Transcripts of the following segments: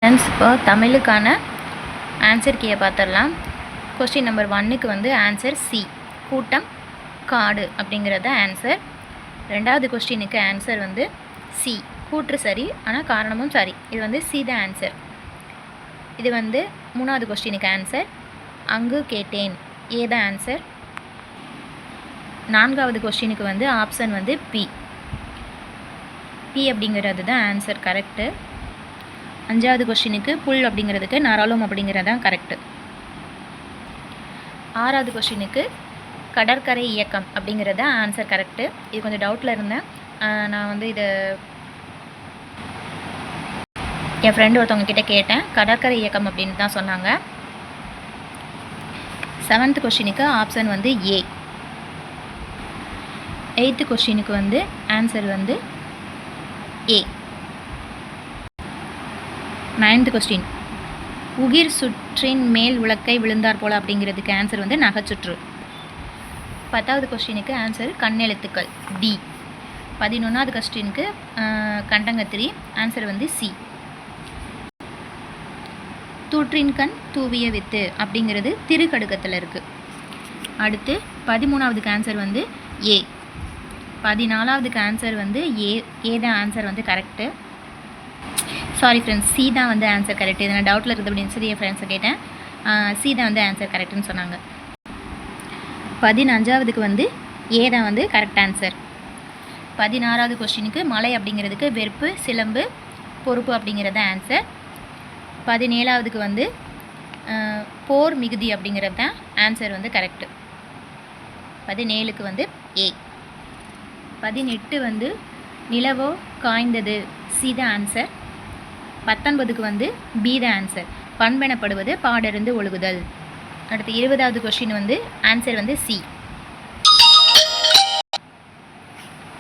Friends, இப்போ தமிழுக்கான answer கீயை பார்த்துடலாம். கொஸ்டின் நம்பர் 1க்கு வந்து ஆன்சர் சி, கூட்டம் காடு அப்படிங்கிறது ஆன்சர். ரெண்டாவது கொஸ்டினுக்கு ஆன்சர் வந்து சி, கூற்று சரி ஆனால் காரணமும் சரி. இது வந்து சி தான் ஆன்சர். இது வந்து மூணாவது கொஸ்டினுக்கு ஆன்சர் அங்கு கேட்டேன், ஏ தான் ஆன்சர். நான்காவது கொஸ்டினுக்கு வந்து ஆப்ஷன் வந்து பி அப்படிங்கிறது தான் ஆன்சர் கரெக்டு. அஞ்சாவது கொஸ்டினுக்கு புல் அப்படிங்கிறதுக்கு நரலும் அப்படிங்கிறது தான் கரெக்டு. ஆறாவது கொஸ்டினுக்கு கடற்கரை இயக்கம் அப்படிங்கிறது தான் ஆன்சர் கரெக்டு. இது கொஞ்சம் டவுட்டில் இருந்தேன். நான் வந்து இதை என் ஃப்ரெண்டு ஒருத்தவங்க கிட்டே கேட்டேன். கடற்கரை இயக்கம் அப்படின்னு தான் சொன்னாங்க. 7th கொஸ்டினுக்கு ஆப்ஷன் வந்து ஏ. 8th கொஸ்டினுக்கு வந்து ஆன்சர் வந்து ஏ. 9th கொஸ்டின் உகிர் சுற்றின் மேல் உலக்கை விழுந்தார் போல அப்படிங்கிறதுக்கு ஆன்சர் வந்து நகைச்சுற்று. 10வது கொஸ்டினுக்கு ஆன்சர் கண்ணெழுத்துக்கள் டி. 11வது கொஸ்டினுக்கு கண்டங்கத்திரி, ஆன்சர் வந்து சி. தூற்றின் கண் தூவிய வித்து அப்படிங்கிறது திருக்கடுக்கத்தில் இருக்குது. அடுத்து 13வதுக்கு ஆன்சர் வந்து ஏ. 14வதுக்கு ஆன்சர் வந்து ஏ தான் ஆன்சர் வந்து கரெக்டு. சாரி ஃப்ரெண்ட்ஸ், சி தான் வந்து ஆன்சர் கரெக்ட். இதை நான் டவுட்டில் இருக்குது அப்படின்னு சொல்லி என் ஃப்ரெண்ட்ஸை கேட்டேன். சி தான் வந்து ஆன்சர் கரெக்டுன்னு சொன்னாங்க. 15வதுக்கு வந்து ஏ தான் வந்து கரெக்ட் ஆன்சர். 16வது கொஸ்டினுக்கு மலை அப்படிங்கிறதுக்கு வெறுப்பு, சிலம்பு, பொறுப்பு அப்படிங்கிறது ஆன்சர். 17வதுக்கு வந்து போர் மிகுதி அப்படிங்கிறது தான் ஆன்சர் வந்து கரெக்டு. 17க்கு வந்து ஏ. 18 வந்து நிலவோ காய்ந்தது, சி தான் ஆன்சர். 19க்கு வந்து பி தான் ஆன்சர். பண்பெனப்படுவது பாடறிந்து ஒழுகுதல். அடுத்து 20வது கொஸ்டின் வந்து ஆன்சர் வந்து சி.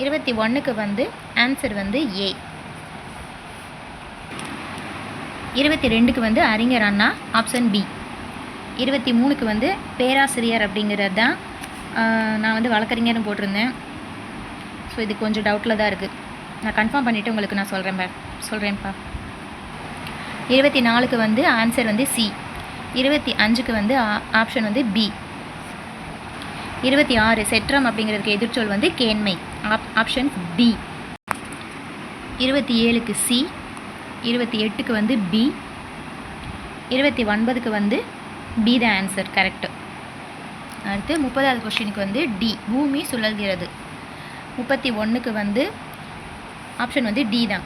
21க்கு வந்து ஆன்சர் வந்து ஏ. 22க்கு வந்து அறிஞர் அண்ணா, ஆப்ஷன் பி. 23க்கு வந்து பேராசிரியர் அப்படிங்கிறது தான். நான் வந்து வழக்கறிஞர்னு போட்டிருந்தேன். ஸோ இது கொஞ்சம் டவுட்டில் தான் இருக்குது. நான் கன்ஃபார்ம் பண்ணிவிட்டு உங்களுக்கு நான் சொல்கிறேன்ப்பா. 24க்கு வந்து ஆன்சர் வந்து சி. 25க்கு வந்து ஆப்ஷன் வந்து பி. 26 செற்றம் அப்படிங்கிறதுக்கு எதிர்ச்சொல் வந்து கேண்மை, ஆப்ஷன் டி. 27க்கு சி. 28க்கு வந்து பி. 29க்கு வந்து பி தான் ஆன்சர் கரெக்டு. அடுத்து 30வது கொஸ்டினுக்கு வந்து டி, பூமி சுழல்கிறது. 31க்கு வந்து ஆப்ஷன் வந்து டி தான்.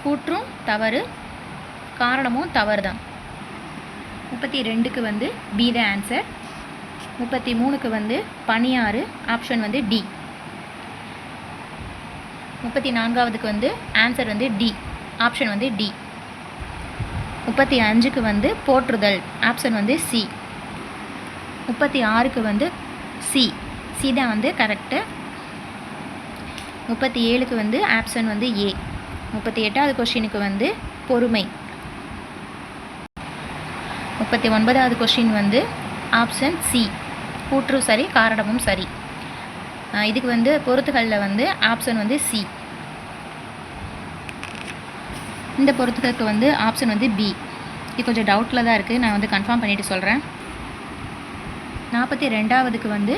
கூற்றும் தவறு, காரணமும் தவறு தான். 32க்கு வந்து பி தான் ஆன்சர். 33க்கு வந்து பனியாறு, ஆப்ஷன் வந்து டி. 34வதுக்கு வந்து ஆன்சர் வந்து டி, ஆப்ஷன் வந்து டி. 35க்கு வந்து போற்றுதல், ஆப்ஷன் வந்து சி. 36க்கு வந்து சி தான் வந்து கரெக்டு. 37க்கு வந்து ஆப்ஷன் வந்து ஏ. 38வது கொஸ்டினுக்கு வந்து பொறுமை. 39வது கொஸ்டின் வந்து ஆப்ஷன் சி, கூற்று சரி காரணமும் சரி. இதுக்கு வந்து பொறுத்துகளில் வந்து ஆப்ஷன் வந்து சி. இந்த பொறுத்துகளுக்கு வந்து ஆப்ஷன் வந்து பி. இது கொஞ்சம் டவுட்டில் தான் இருக்குது. நான் வந்து கன்ஃபார்ம் பண்ணிவிட்டு சொல்கிறேன். 42வதுக்கு வந்து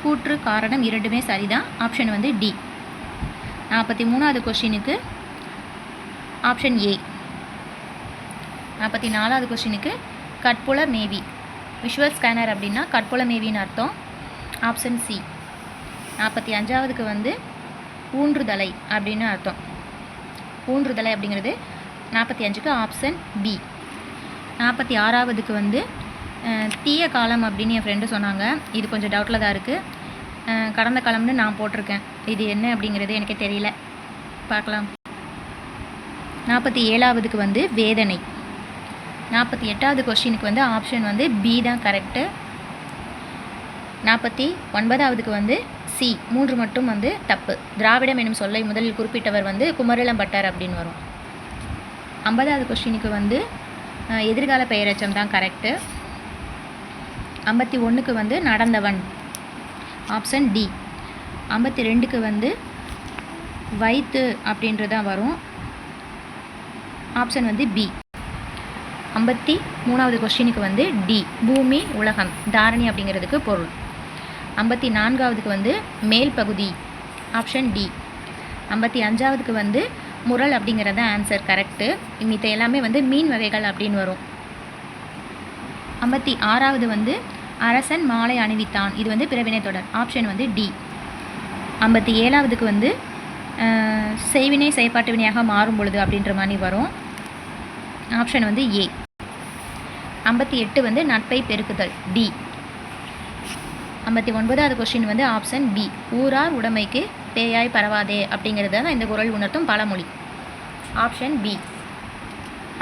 கூற்று காரணம் இரண்டுமே சரிதான், ஆப்ஷன் வந்து டி. 43வது கொஸ்டினுக்கு ஆப்ஷன் ஏ. 44வது கொஸ்டினுக்கு கட்புல மேவி, விஷுவல் ஸ்கேனர் அப்படின்னா கட்புல மேவின்னு அர்த்தம், ஆப்ஷன் சி. 45வதுக்கு வந்து ஊன்றுதலை அப்படின்னு அர்த்தம். ஊன்றுதலை அப்படிங்கிறது 45க்கு ஆப்ஷன் பி. 46வதுக்கு வந்து தீய காலம் அப்படின்னு என் ஃப்ரெண்டு சொன்னாங்க. இது கொஞ்சம் டவுட்டில் தான் இருக்குது. கடந்த காலம்னு நான் போட்டிருக்கேன். இது என்ன அப்படிங்கிறது எனக்கு தெரியல, பார்க்கலாம். 47வதுக்கு வந்து வேதனை. 48வது கொஸ்டினுக்கு வந்து ஆப்ஷன் வந்து பி தான் கரெக்டு. 49வதுக்கு வந்து சி, 3 மட்டும் வந்து தப்பு. திராவிடம் எனும் சொல்லை முதலில் குறிப்பிட்டவர் வந்து குமரிளம்பட்டர் அப்படின்னு வரும். 50வது கொஸ்டினுக்கு வந்து எதிர்கால பெயரெச்சம் தான் கரெக்டு. 51க்கு வந்து நடந்தவன், ஆப்ஷன் டி. 52க்கு வந்து வைத்து அப்படின்றது தான் வரும், ஆப்ஷன் வந்து பி. 53வது கொஸ்டினுக்கு வந்து டி, பூமி உலகம் தாரணி அப்படிங்கிறதுக்கு பொருள். 54வதுக்கு வந்து மேல் பகுதி, ஆப்ஷன் டி. 55வதுக்கு வந்து முரல் அப்படிங்கிறது ஆன்சர் கரெக்டு. மித்த எல்லாமே வந்து மீன் வகைகள் அப்படின்னு வரும். 56வது வந்து அரசன் மாலை அணிவித்தான், இது வந்து பிறவினை தொடர், ஆப்ஷன் வந்து டி. 57வதுக்கு வந்து செய்வினை செயற்பாட்டு வினையாக மாறும் பொழுது அப்படின்ற மாதிரி வரும், ஆப்ஷன் வந்து ஏ. 58 வந்து நட்பை பெருக்குதல், டி. 59வது கொஸ்டின் வந்து ஆப்ஷன் பி, ஊரார் உடைமைக்கு பேயாய் பரவாதே அப்படிங்கிறது தான் இந்த குறள் உணர்த்தும் பழமொழி, ஆப்ஷன் பி.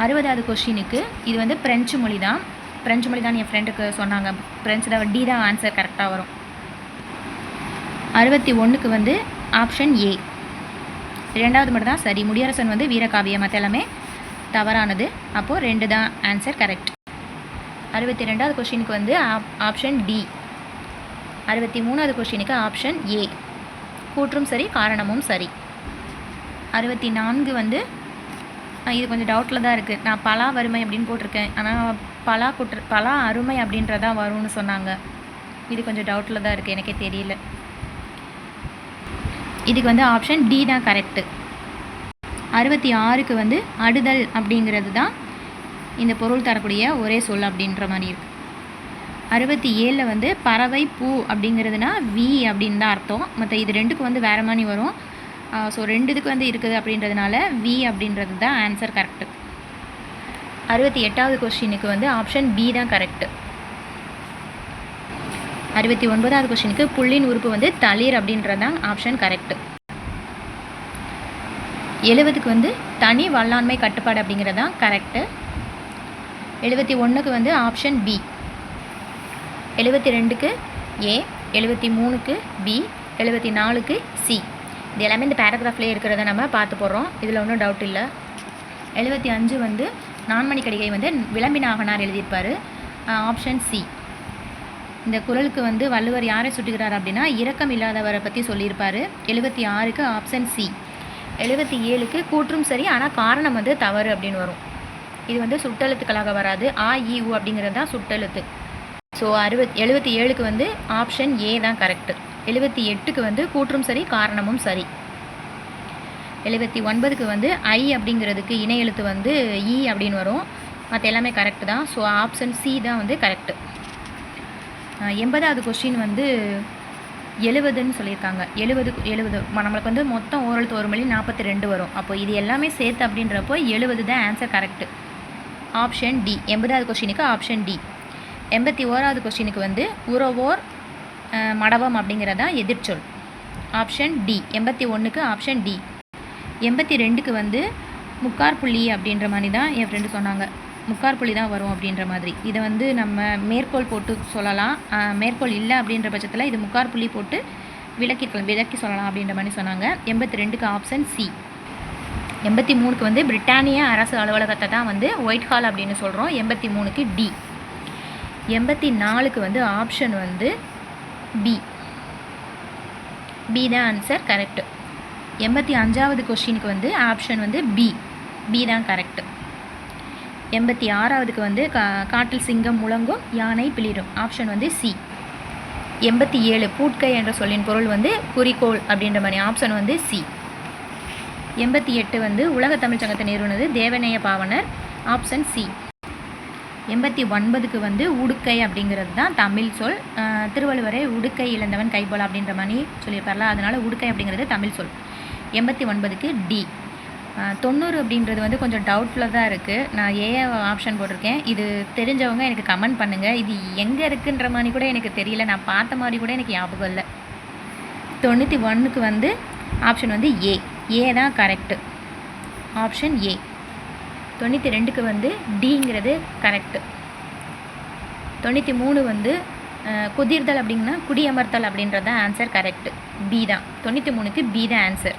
60வது கொஸ்டினுக்கு இது வந்து பிரெஞ்சு மொழி தான், பிரெஞ்சு மொழி தான் என் ஃப்ரெண்டுக்கு சொன்னாங்க, பிரெஞ்சு தான், டி தான் ஆன்சர் கரெக்டாக வரும். 61க்கு வந்து ஆப்ஷன் ஏ, 2வது மட்டும் தான் சரி, முடியரசன் வந்து வீரகாவியம், மற்ற எல்லாமே தவறானது, அப்போது 2 தான் ஆன்சர் கரெக்ட். 62வது கொஸ்டினுக்கு வந்து ஆப்ஷன் டி. 63வது கொஸ்டினுக்கு ஆப்ஷன் ஏ, கூற்றும் சரி காரணமும் சரி. 64 வந்து இது கொஞ்சம் டவுட்டில் தான் இருக்குது, நான் பலா வறுமை அப்படின்னு போட்டிருக்கேன், ஆனால் பலா அருமை அப்படின்றதா வரும்னு சொன்னாங்க, இது கொஞ்சம் டவுட்டில் தான் இருக்குது, எனக்கே தெரியல. இதுக்கு வந்து ஆப்ஷன் டி தான் கரெக்டு. 66க்கு வந்து அடுதல் அப்படிங்கிறது தான் இந்த பொருள் தரக்கூடிய ஒரே சொல் அப்படின்ற மாதிரி இருக்குது. 67ல் வந்து பறவை பூ அப்படிங்கிறதுனா வி அப்படின்னு தான் அர்த்தம், மற்ற இது 2க்கு வந்து வேறு மாதிரி வரும், ஸோ 2 இதுக்கு வந்து இருக்குது அப்படின்றதுனால வி அப்படின்றது தான் ஆன்சர் கரெக்டு. 68வது கொஸ்டினுக்கு வந்து ஆப்ஷன் பி தான் கரெக்டு. 69வது கொஸ்டினுக்கு புள்ளின் உறுப்பு வந்து தளிர் அப்படின்றது தான் ஆப்ஷன் கரெக்டு. 70க்கு வந்து தனி வல்லாண்மை கட்டுப்பாடு அப்படிங்கிறது தான் கரெக்டு. 71க்கு வந்து ஆப்ஷன் பி. 72க்கு ஏ, 73க்கு பி, 74க்கு சி. இது எல்லாமே இந்த பேராகிராஃப்லேயே இருக்கிறத நம்ம பார்த்து போடுறோம், இதில் ஒன்றும் டவுட் இல்லை. 75 வந்து நான்மணி கடிகை வந்து விளம்பினாகனார் எழுதியிருப்பார், ஆப்ஷன் சி. இந்த குறளுக்கு வந்து வள்ளுவர் யாரை சுட்டுகிறார் அப்படின்னா இரக்கம் இல்லாதவரை பற்றி சொல்லியிருப்பார். 76க்கு ஆப்ஷன் சி. 77க்கு கூற்றும் சரி ஆனால் காரணம் வந்து தவறு அப்படின்னு வரும், இது வந்து சுட்டெழுத்துக்களாக வராது, ஆ இ உ அப்படிங்கிறது தான் சுட்டெழுத்து. ஸோ 77க்கு வந்து ஆப்ஷன் ஏ தான் கரெக்டு. 78க்கு வந்து கூற்றும் சரி காரணமும் சரி. 79க்கு வந்து ஐ அப்படிங்கிறதுக்கு இணை எழுத்து வந்து இ அப்படின்னு வரும், மற்ற எல்லாமே கரெக்டு தான், ஸோ ஆப்ஷன் சி தான் வந்து கரெக்டு. 80வது கொஸ்டின் வந்து 70ன்னு சொல்லியிருக்காங்க. 70 நம்மளுக்கு வந்து மொத்தம் ஓரெழுத்து ஒரு மொழி 42 வரும், அப்போ இது எல்லாமே சேர்த்து அப்படின்றப்போ 70 தான் ஆன்சர் கரெக்டு, ஆப்ஷன் டி. 80வது கொஸ்டினுக்கு ஆப்ஷன் டி. 81வது கொஸ்டினுக்கு வந்து உறவோர் மடவம் அப்படிங்கிறதா எதிர்ச்சொல், ஆப்ஷன் டி. 81க்கு ஆப்ஷன் டி. 82க்கு வந்து முக்கார் புள்ளி அப்படின்ற மாதிரி தான் என் ஃப்ரெண்டு சொன்னாங்க, முக்கார் புள்ளி தான் வரும் அப்படின்ற மாதிரி. இதை வந்து நம்ம மேற்கோள் போட்டு சொல்லலாம், மேற்கோள் இல்லை அப்படின்ற பட்சத்தில் இது முக்கார் புள்ளி போட்டு விளக்கி சொல்லலாம் அப்படின்ற மாதிரி சொன்னாங்க. 82க்கு ஆப்ஷன் சி. 83க்கு வந்து பிரிட்டானிய அரசு அலுவலகத்தை தான் வந்து ஒயிட் ஹால் அப்படின்னு சொல்கிறோம், 83க்கு டி. 84க்கு வந்து ஆப்ஷன் வந்து பி, பி தான் ஆன்சர் கரெக்டு. 85வது கொஸ்டினுக்கு வந்து ஆப்ஷன் வந்து பி, பி தான் கரெக்டு. 86வதுக்கு வந்து காட்டில் சிங்கம் முழங்கும் யானை பிளிரும், ஆப்ஷன் வந்து சி. 87 பூட்கை என்ற சொல்லின் பொருள் வந்து குறிக்கோள் அப்படின்ற மாதிரி, ஆப்ஷன் வந்து சி. 88 வந்து உலக தமிழ் சங்கத்தை நிறுவனது தேவநேய பாவனர், ஆப்ஷன் சி. 89க்கு வந்து உடுக்கை அப்படிங்கிறது தான் தமிழ் சொல், திருவள்ளுவரை உடுக்கை இழந்தவன் கைபோல் அப்படின்ற மாதிரி சொல்லியிருப்பார்ல, அதனால் உடுக்கை அப்படிங்கிறது தமிழ் சொல். 89க்கு டி. 90 அப்படின்றது வந்து கொஞ்சம் டவுட்டில் தான் இருக்குது, நான் ஏ ஆப்ஷன் போட்டிருக்கேன், இது தெரிஞ்சவங்க எனக்கு கமெண்ட் பண்ணுங்கள், இது எங்கே இருக்குன்ற மாதிரி கூட எனக்கு தெரியல, நான் பார்த்த மாதிரி கூட எனக்கு ஞாபகம் இல்லை. 91க்கு வந்து ஆப்ஷன் வந்து ஏ, ஏ தான் கரெக்டு, ஆப்ஷன் ஏ. 92க்கு வந்து டிங்கிறது கரெக்டு. 93 வந்து குதிர்தல் அப்படிங்கன்னா குடியமர்த்தல் அப்படின்றது தான் ஆன்சர் கரெக்டு, பி தான். 93க்கு பி தான் ஆன்சர்.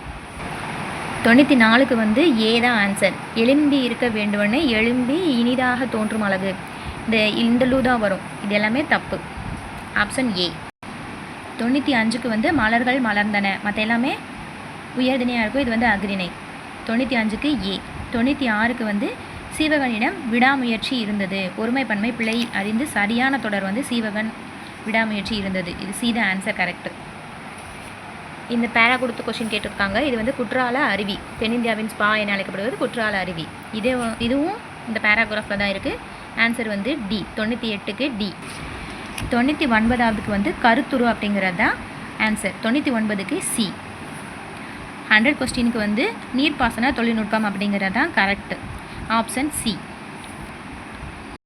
94க்கு வந்து ஏ தான் ஆன்சர், எலும்பி இருக்க வேண்டும்னு எலும்பி இனிதாக தோன்றும் அழகு, இந்த லூ தான் வரும், இது எல்லாமே தப்பு, ஆப்ஷன் ஏ. 95க்கு வந்து மலர்கள் மலர்ந்தன, மற்ற எல்லாமே உயர்தினையாக இருக்கும், இது வந்து அக்ரிணை, 95க்கு ஏ. 96க்கு வந்து சீவகனிடம் விடாமுயற்சி இருந்தது. ஒருமை பன்மை பிழை அறிந்து சரியான தொடர் வந்து சீவகன் விடாமுயற்சி இருந்தது. இது சி த ஆன்சர் கரெக்ட். இந்த பேரா கொடுத்து கொஸ்டின் கேட்டிருக்காங்க. இது வந்து குற்றால அருவி, தென்னிந்தியாவின் ஸ்பா என அழைக்கப்படுவது குற்றால அருவி. இதுவும் இந்த பேராகிராஃபில் தான் இருக்குது. ஆன்சர் வந்து டி, 98க்கு டி. 99க்கு வந்து கருத்துரு அப்படிங்கிறது தான் ஆன்சர். 99க்கு சி. 100 கொஸ்டினுக்கு வந்து நீர்ப்பாசன தொழில்நுட்பம் அப்படிங்கிறது தான் கரெக்ட். Option C.